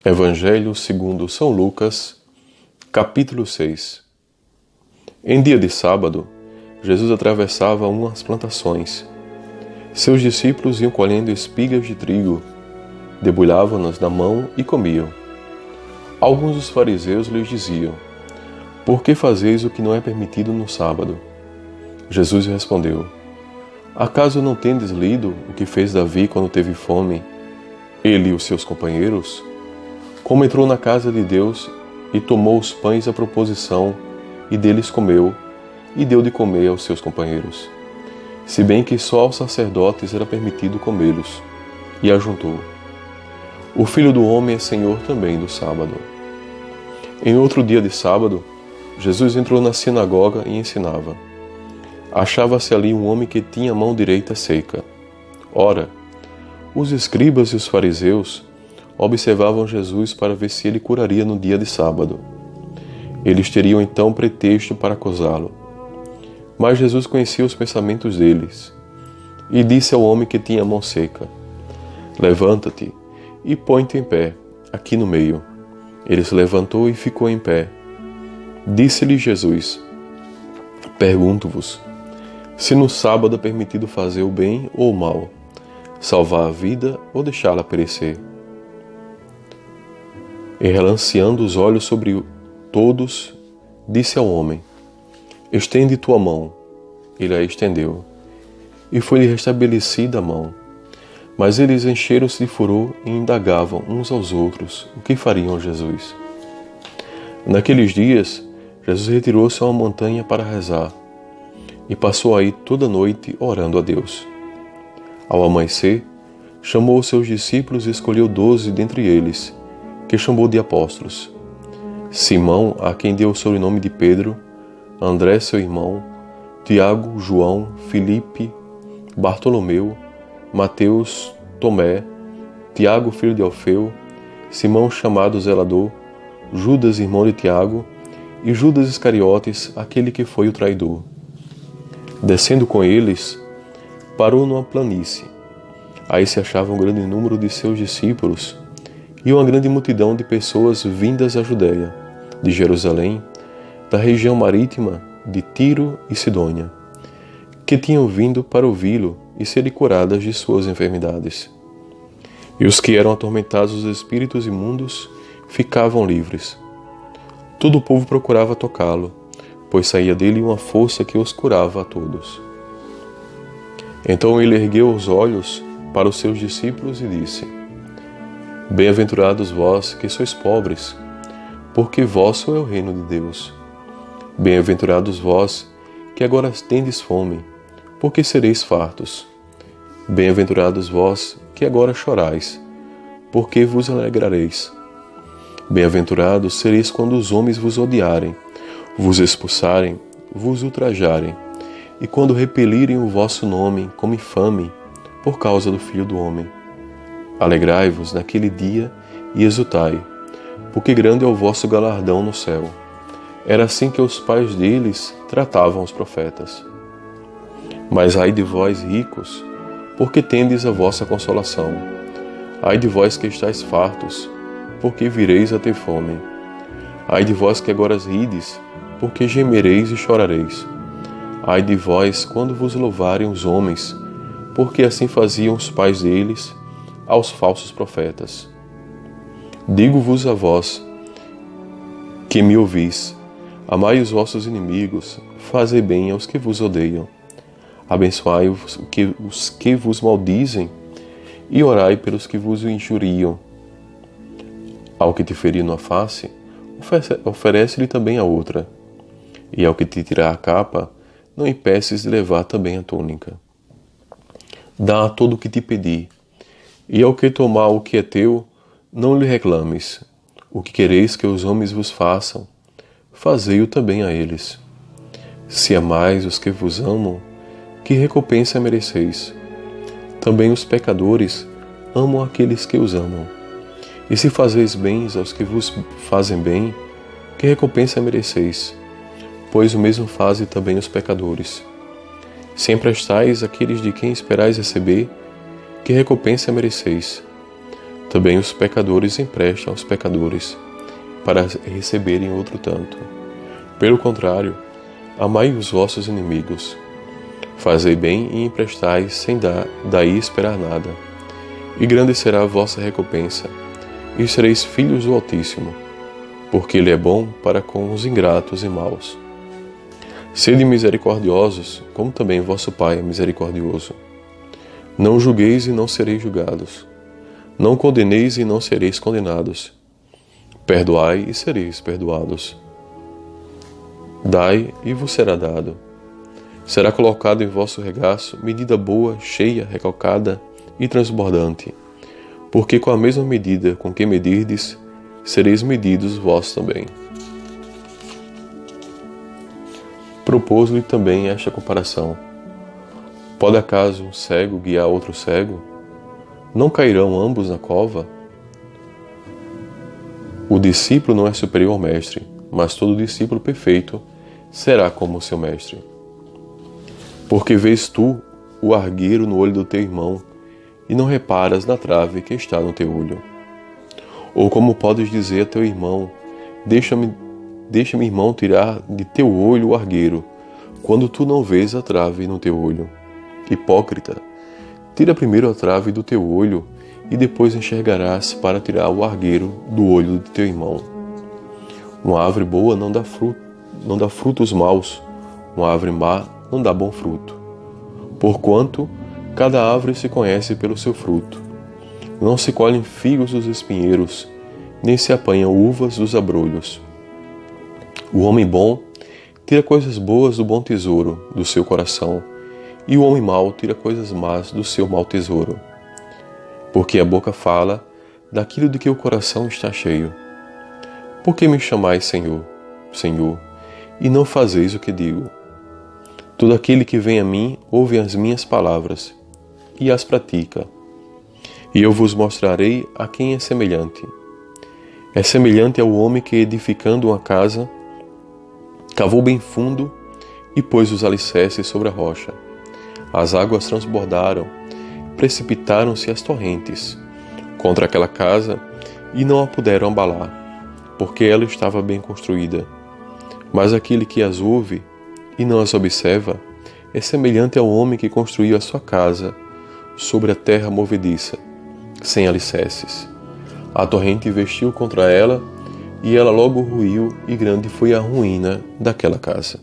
Evangelho segundo São Lucas, capítulo 6. Em dia de sábado, Jesus atravessava umas plantações. Seus discípulos iam colhendo espigas de trigo, debulhavam-nas na mão e comiam. Alguns dos fariseus lhes diziam: "Por que fazeis o que não é permitido no sábado?" Jesus respondeu: "Acaso não tendes lido o que fez Davi quando teve fome, ele e os seus companheiros? Como entrou na casa de Deus e tomou os pães à proposição, e deles comeu, e deu de comer aos seus companheiros. Se bem que só aos sacerdotes era permitido comê-los." E ajuntou: "O Filho do Homem é Senhor também do sábado." Em outro dia de sábado, Jesus entrou na sinagoga e ensinava. Achava-se ali um homem que tinha a mão direita seca. Ora, os escribas e os fariseus observavam Jesus para ver se ele curaria no dia de sábado. Eles teriam então pretexto para acusá-lo. Mas Jesus conhecia os pensamentos deles e disse ao homem que tinha a mão seca: "Levanta-te e põe-te em pé, aqui no meio." Ele se levantou e ficou em pé. Disse-lhe Jesus: "Pergunto-vos, se no sábado é permitido fazer o bem ou o mal, salvar a vida ou deixá-la perecer?" E relanceando os olhos sobre todos, disse ao homem: "Estende tua mão." Ele a estendeu, e foi-lhe restabelecida a mão. Mas eles encheram-se de furor e indagavam uns aos outros o que fariam a Jesus. Naqueles dias, Jesus retirou-se a uma montanha para rezar, e passou aí toda a noite orando a Deus. Ao amanhecer, chamou os seus discípulos e escolheu 12 dentre eles, que chamou de apóstolos: Simão, a quem deu o sobrenome de Pedro, André, seu irmão, Tiago, João, Filipe, Bartolomeu, Mateus, Tomé, Tiago, filho de Alfeu, Simão, chamado Zelador, Judas, irmão de Tiago, e Judas Iscariotes, aquele que foi o traidor. Descendo com eles, parou numa planície. Aí se achava um grande número de seus discípulos e uma grande multidão de pessoas vindas à Judéia, de Jerusalém, da região marítima de Tiro e Sidônia, que tinham vindo para ouvi-lo e serem curadas de suas enfermidades. E os que eram atormentados dos espíritos imundos ficavam livres. Todo o povo procurava tocá-lo, pois saía dele uma força que os curava a todos. Então ele ergueu os olhos para os seus discípulos e disse: "Bem-aventurados vós que sois pobres, porque vosso é o reino de Deus. Bem-aventurados vós que agora tendes fome, porque sereis fartos. Bem-aventurados vós que agora chorais, porque vos alegrareis. Bem-aventurados sereis quando os homens vos odiarem, vos expulsarem, vos ultrajarem, e quando repelirem o vosso nome como infame por causa do Filho do Homem. Alegrai-vos naquele dia e exultai, porque grande é o vosso galardão no céu. Era assim que os pais deles tratavam os profetas. Mas ai de vós, ricos, porque tendes a vossa consolação. Ai de vós que estáis fartos, porque vireis a ter fome. Ai de vós que agora rides, porque gemereis e chorareis. Ai de vós quando vos louvarem os homens, porque assim faziam os pais deles aos falsos profetas. Digo-vos a vós, que me ouvis, amai os vossos inimigos, fazei bem aos que vos odeiam, abençoai os que vos maldizem, e orai pelos que vos injuriam. Ao que te ferir na face, oferece-lhe também a outra, e ao que te tirar a capa, não impeces de levar também a túnica. Dá a todo o que te pedir, e ao que tomar o que é teu, não lhe reclames. O que quereis que os homens vos façam, fazei-o também a eles. Se amais os que vos amam, que recompensa mereceis? Também os pecadores amam aqueles que os amam. E se fazeis bens aos que vos fazem bem, que recompensa mereceis? Pois o mesmo fazem também os pecadores. Se emprestais àqueles de quem esperais receber, que recompensa mereceis? Também os pecadores emprestam aos pecadores, para receberem outro tanto. Pelo contrário, amai os vossos inimigos. Fazei bem e emprestai sem daí esperar nada. E grande será a vossa recompensa, e sereis filhos do Altíssimo, porque Ele é bom para com os ingratos e maus. Sede misericordiosos, como também vosso Pai é misericordioso. Não julgueis e não sereis julgados. Não condeneis e não sereis condenados. Perdoai e sereis perdoados. Dai e vos será dado. Será colocado em vosso regaço medida boa, cheia, recalcada e transbordante, porque com a mesma medida com que medirdes, sereis medidos vós também. Propôs-lhe também esta comparação. Pode acaso um cego guiar outro cego? Não cairão ambos na cova? O discípulo não é superior ao mestre, mas todo discípulo perfeito será como o seu mestre. Porque vês tu o argueiro no olho do teu irmão, e não reparas na trave que está no teu olho? Ou como podes dizer a teu irmão, deixa-me, irmão, tirar de teu olho o argueiro, quando tu não vês a trave no teu olho? Hipócrita, tira primeiro a trave do teu olho, e depois enxergarás para tirar o argueiro do olho de teu irmão. Uma árvore boa não dá frutos maus, uma árvore má não dá bom fruto. Porquanto cada árvore se conhece pelo seu fruto. Não se colhem figos dos espinheiros, nem se apanham uvas dos abrolhos. O homem bom tira coisas boas do bom tesouro do seu coração, e o homem mau tira coisas más do seu mau tesouro. Porque a boca fala daquilo de que o coração está cheio. Por que me chamais Senhor, Senhor, e não fazeis o que digo? Todo aquele que vem a mim ouve as minhas palavras e as pratica. E eu vos mostrarei a quem é semelhante. É semelhante ao homem que, edificando uma casa, cavou bem fundo e pôs os alicerces sobre a rocha. As águas transbordaram, precipitaram-se as torrentes contra aquela casa e não a puderam abalar, porque ela estava bem construída. Mas aquele que as ouve e não as observa é semelhante ao homem que construiu a sua casa sobre a terra movediça, sem alicerces. A torrente investiu contra ela, e ela logo ruiu, e grande foi a ruína daquela casa.